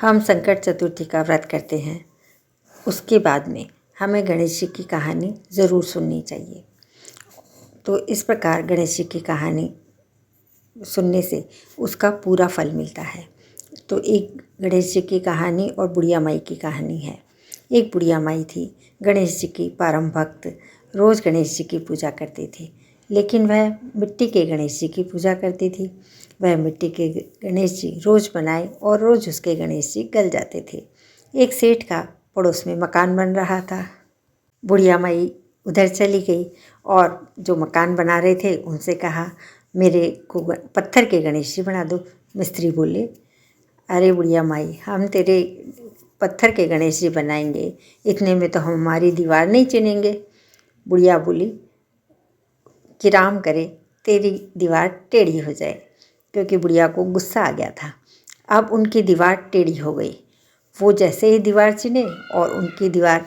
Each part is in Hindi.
हम संकट चतुर्थी का व्रत करते हैं, उसके बाद में हमें गणेश जी की कहानी ज़रूर सुननी चाहिए। तो इस प्रकार गणेश जी की कहानी सुनने से उसका पूरा फल मिलता है। तो एक गणेश जी की कहानी और बुढ़िया माई की कहानी है। एक बुढ़िया माई थी, गणेश जी की परम भक्त, रोज़ गणेश जी की पूजा करती थी। लेकिन वह मिट्टी के गणेश जी की पूजा करती थी। वह मिट्टी के गणेश जी रोज़ बनाए और रोज़ उसके गणेश जी गल जाते थे। एक सेठ का पड़ोस में मकान बन रहा था। बुढ़िया माई उधर चली गई और जो मकान बना रहे थे उनसे कहा, मेरे को पत्थर के गणेश जी बना दो। मिस्त्री बोले, अरे बुढ़िया माई, हम तेरे पत्थर के गणेश जी बनाएंगे, इतने में तो हम हमारी दीवार नहीं चिनेंगे। बुढ़िया बोली कि राम करे तेरी दीवार टेढ़ी हो जाए, क्योंकि बुढ़िया को गुस्सा आ गया था। अब उनकी दीवार टेढ़ी हो गई। वो जैसे ही दीवार चिने और उनकी दीवार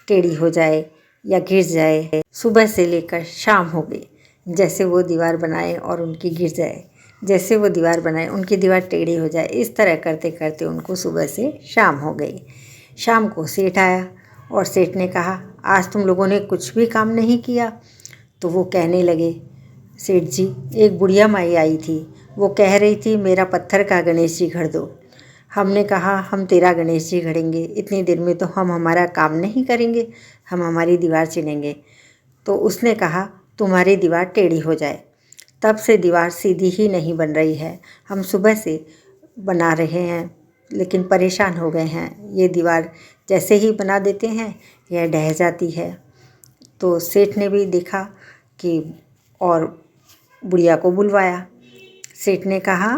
टेढ़ी हो जाए या गिर जाए, सुबह से लेकर शाम हो गई। जैसे वो दीवार बनाए और उनकी गिर जाए, जैसे वो दीवार बनाए उनकी दीवार टेढ़ी हो जाए, इस तरह करते करते उनको सुबह से शाम हो गई। शाम को सेठ आया और सेठ ने कहा, आज तुम लोगों ने कुछ भी काम नहीं किया। तो वो कहने लगे, सेठ जी, एक बुढ़िया माई आई थी, वो कह रही थी मेरा पत्थर का गणेश जी गढ़ दो। हमने कहा हम तेरा गणेश जी गढ़ेंगे, इतनी देर में तो हम हमारा काम नहीं करेंगे, हम हमारी दीवार चिनेंगे। तो उसने कहा तुम्हारी दीवार टेढ़ी हो जाए। तब से दीवार सीधी ही नहीं बन रही है। हम सुबह से बना रहे हैं लेकिन परेशान हो गए हैं। ये दीवार जैसे ही बना देते हैं यह ढह जाती है। तो सेठ ने भी देखा कि और बुढ़िया को बुलवाया। सेठ ने कहा,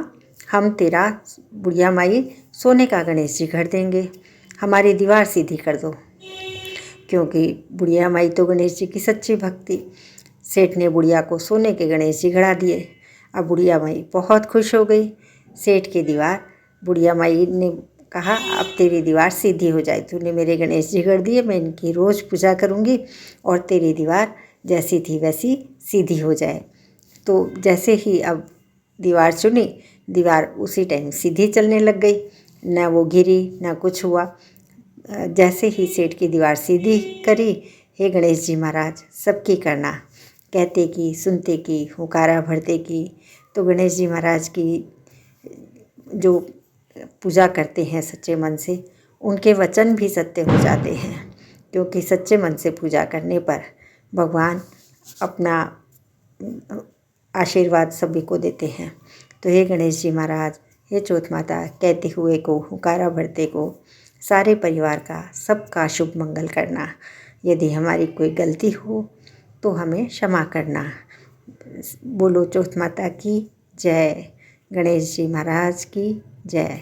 हम तेरा बुढ़िया माई सोने का गणेश जी गढ़ देंगे, हमारी दीवार सीधी कर दो। क्योंकि बुढ़िया माई तो गणेश जी की सच्ची भक्ति। सेठ ने बुढ़िया को सोने के गणेश जी गढ़ा दिए। अब बुढ़िया माई बहुत खुश हो गई। सेठ की दीवार, बुढ़िया माई ने कहा, अब तेरी दीवार सीधी हो जाए, तूने मेरे गणेश जी गढ़ दिए, मैं इनकी रोज़ पूजा करूँगी और तेरी दीवार जैसी थी वैसी सीधी हो जाए। तो जैसे ही अब दीवार चुनी, दीवार उसी टाइम सीधी चलने लग गई, न वो गिरी न कुछ हुआ। जैसे ही सेठ की दीवार सीधी करी, हे गणेश जी महाराज सबकी करना, कहते की सुनते की हुकारा भरते की। तो गणेश जी महाराज की जो पूजा करते हैं सच्चे मन से, उनके वचन भी सत्य हो जाते हैं, क्योंकि सच्चे मन से पूजा करने पर भगवान अपना आशीर्वाद सभी को देते हैं। तो हे गणेश जी महाराज, हे चौथ माता, कहते हुए को हुकारा भरते को सारे परिवार का सबका शुभ मंगल करना। यदि हमारी कोई गलती हो तो हमें क्षमा करना। बोलो चौथ माता की जय, गणेश जी महाराज की जय।